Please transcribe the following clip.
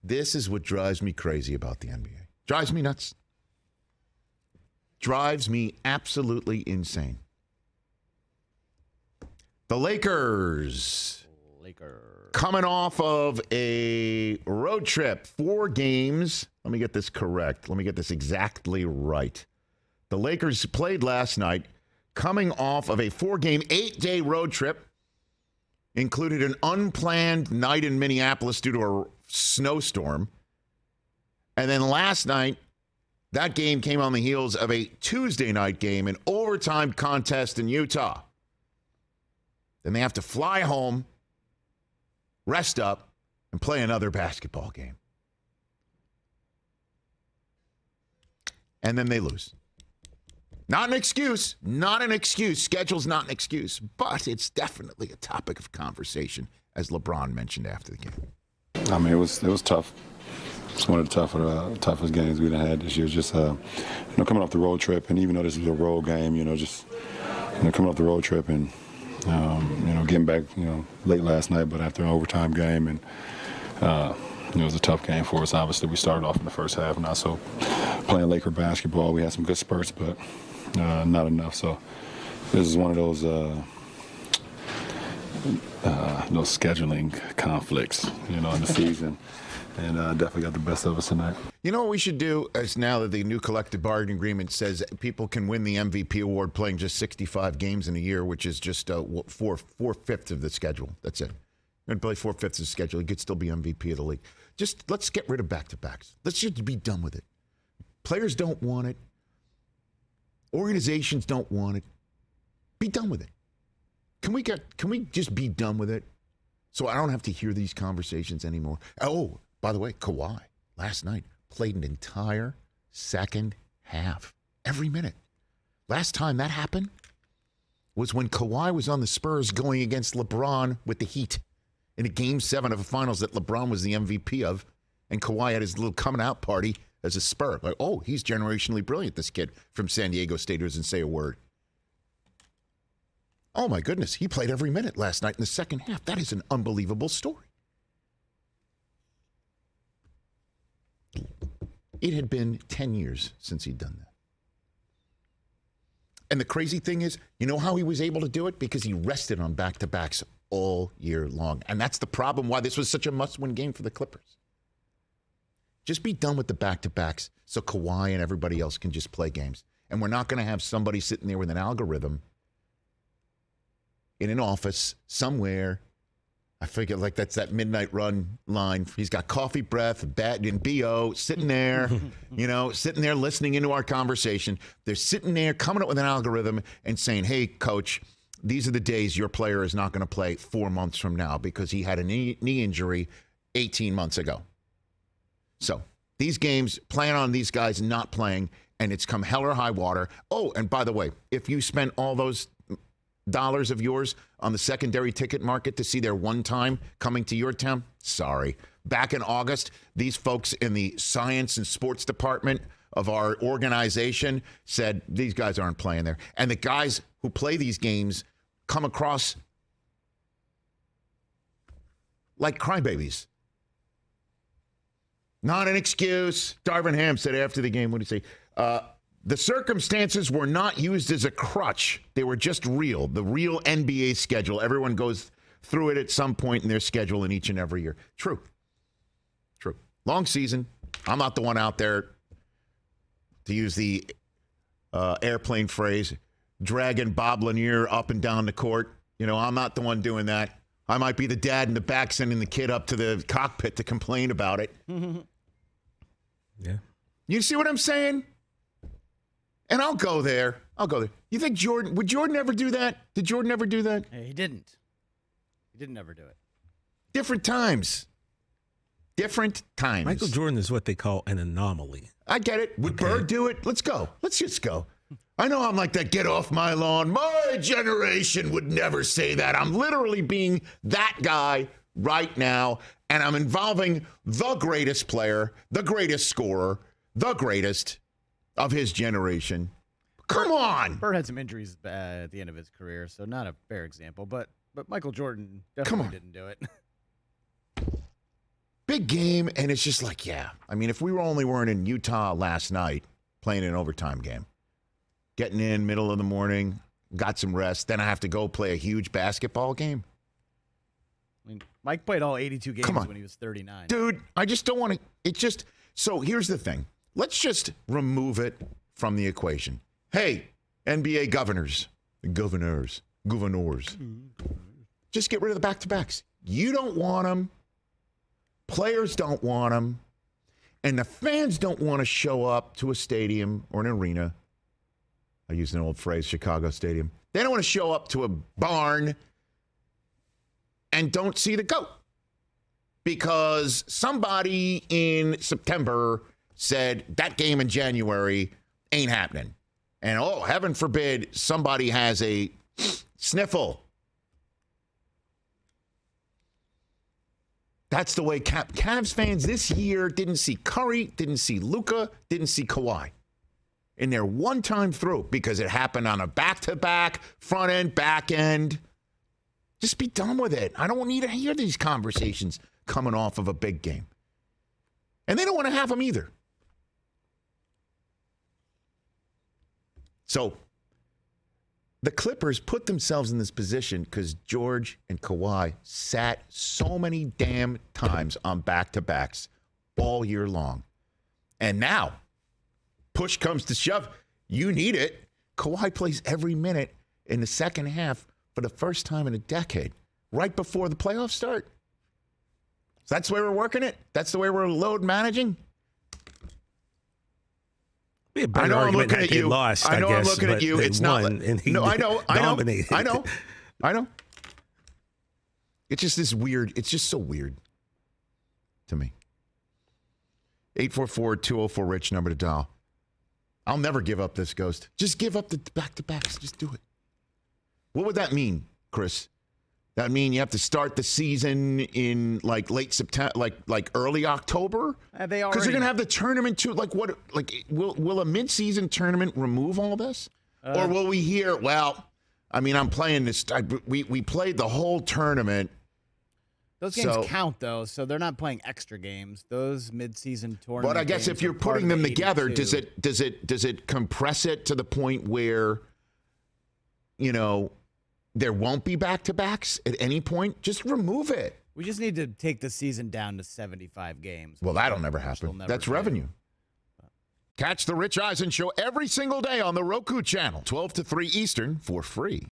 This is what drives me crazy about the NBA. Drives me nuts. Drives me absolutely insane. The Lakers. Coming off of a road trip, 4 games. Let me get this correct. Let me get this exactly right. The Lakers played last night, coming off of a 4-game, 8-day road trip. Included an unplanned night in Minneapolis due to a snowstorm. And then last night, that game came on the heels of a Tuesday night game, an overtime contest in Utah. Then they have to fly home, rest up, and play another basketball game. And then they lose. Not an excuse. Not an excuse. Schedule's not an excuse. But it's definitely a topic of conversation, as LeBron mentioned after the game. I mean, it was tough. It's one of the toughest games we've had this year. Just coming off the road trip, and even though this was a road game, coming off the road trip and getting back, late last night, but after an overtime game, and it was a tough game for us. Obviously, we started off in the first half, not so playing Laker basketball. We had some good spurts, but not enough. So this is one of those scheduling conflicts, in the season. And definitely got the best of us tonight. You know what we should do is now that the new collective bargaining agreement says people can win the MVP award playing just 65 games in a year, which is just four-fifths of the schedule. That's it. You're going to play 4/5 of the schedule. You could still be MVP of the league. Just let's get rid of back-to-backs. Let's just be done with it. Players don't want it. Organizations don't want it. Be done with it. Can we just be done with it so I don't have to hear these conversations anymore? Oh, by the way, Kawhi last night played an entire second half, every minute. Last time that happened was when Kawhi was on the Spurs going against LeBron with the Heat in a Game 7 of the finals that LeBron was the MVP of, and Kawhi had his little coming out party as a Spur. Like, oh, he's generationally brilliant, this kid from San Diego State who doesn't say a word. Oh, my goodness, he played every minute last night in the second half. That is an unbelievable story. It had been 10 years since he'd done that. And the crazy thing is, you know how he was able to do it? Because he rested on back-to-backs all year long. And that's the problem why this was such a must-win game for the Clippers. Just be done with the back-to-backs so Kawhi and everybody else can just play games. And we're not going to have somebody sitting there with an algorithm in an office somewhere. I figure like that's that midnight run line. He's got coffee breath, bat and BO sitting there, sitting there listening into our conversation. They're sitting there coming up with an algorithm and saying, hey, coach, these are the days your player is not going to play 4 months from now because he had a knee injury 18 months ago. So these games, plan on these guys not playing, and it's come hell or high water. Oh, and by the way, if you spent all those dollars of yours on the secondary ticket market to see their one time coming to your town, sorry. Back in August, these folks in the science and sports department of our organization said these guys aren't playing there. And the guys who play these games come across like crybabies. Not an excuse. Darvin Ham said after the game, what did he say? The circumstances were not used as a crutch. They were just real. The real NBA schedule. Everyone goes through it at some point in their schedule in each and every year. True. Long season. I'm not the one out there, to use the airplane phrase, dragging Bob Lanier up and down the court. I'm not the one doing that. I might be the dad in the back sending the kid up to the cockpit to complain about it. Yeah. You see what I'm saying? And I'll go there. You think would Jordan ever do that? Did Jordan ever do that? He didn't. He didn't ever do it. Different times. Michael Jordan is what they call an anomaly. I get it. Would Bird do it? Let's go. Let's just go. I know I'm like that get off my lawn. My generation would never say that. I'm literally being that guy right now, and I'm involving the greatest player, the greatest scorer, the greatest of his generation. Come on. Bird had some injuries at the end of his career, so not a fair example, but Michael Jordan definitely didn't do it. big game, and it's just like, yeah. I mean, if we weren't in Utah last night playing an overtime game, getting in middle of the morning, got some rest, then I have to go play a huge basketball game. I mean, Mike played all 82 games when he was 39. Dude, I just don't want to. So here's the thing. Let's just remove it from the equation. Hey, NBA governors. Just get rid of the back-to-backs. You don't want them. Players don't want them. And the fans don't want to show up to a stadium or an arena. I used an old phrase, Chicago Stadium. They don't want to show up to a barn and don't see the GOAT because somebody in September said that game in January ain't happening. And, oh, heaven forbid, somebody has a sniffle. That's the way Cavs fans this year didn't see Curry, didn't see Luka, didn't see Kawhi in their one time through because it happened on a back-to-back, front end, back end. Just be done with it. I don't need to hear these conversations coming off of a big game. And they don't want to have them either. So the Clippers put themselves in this position because George and Kawhi sat so many damn times on back-to-backs all year long. And now, push comes to shove. You need it. Kawhi plays every minute in the second half for the first time in a decade, right before the playoffs start. So that's the way we're working it? That's the way we're load managing? I know I'm looking at you. Lost, I know I'm looking at you. It's not. No, I know. It's just this weird. It's just so weird to me. 844-204-RICH, number to dial. I'll never give up this, Ghost. Just give up the back-to-backs. Just do it. What would that mean, Chris? That mean you have to start the season in like late September, like early October? Because they're going to have the tournament too. Like what? Like will a mid-season tournament remove all this, or will we hear? Well, I mean, I'm playing this. We played the whole tournament. Those games count though, so they're not playing extra games. Those mid-season tournaments. But I guess if you're putting them together, does it compress it to the point where, you know, there won't be back-to-backs at any point? Just remove it. We just need to take the season down to 75 games. Well, that'll never happen. That's revenue. Catch the Rich Eisen Show every single day on the Roku channel, 12 to 3 Eastern, for free.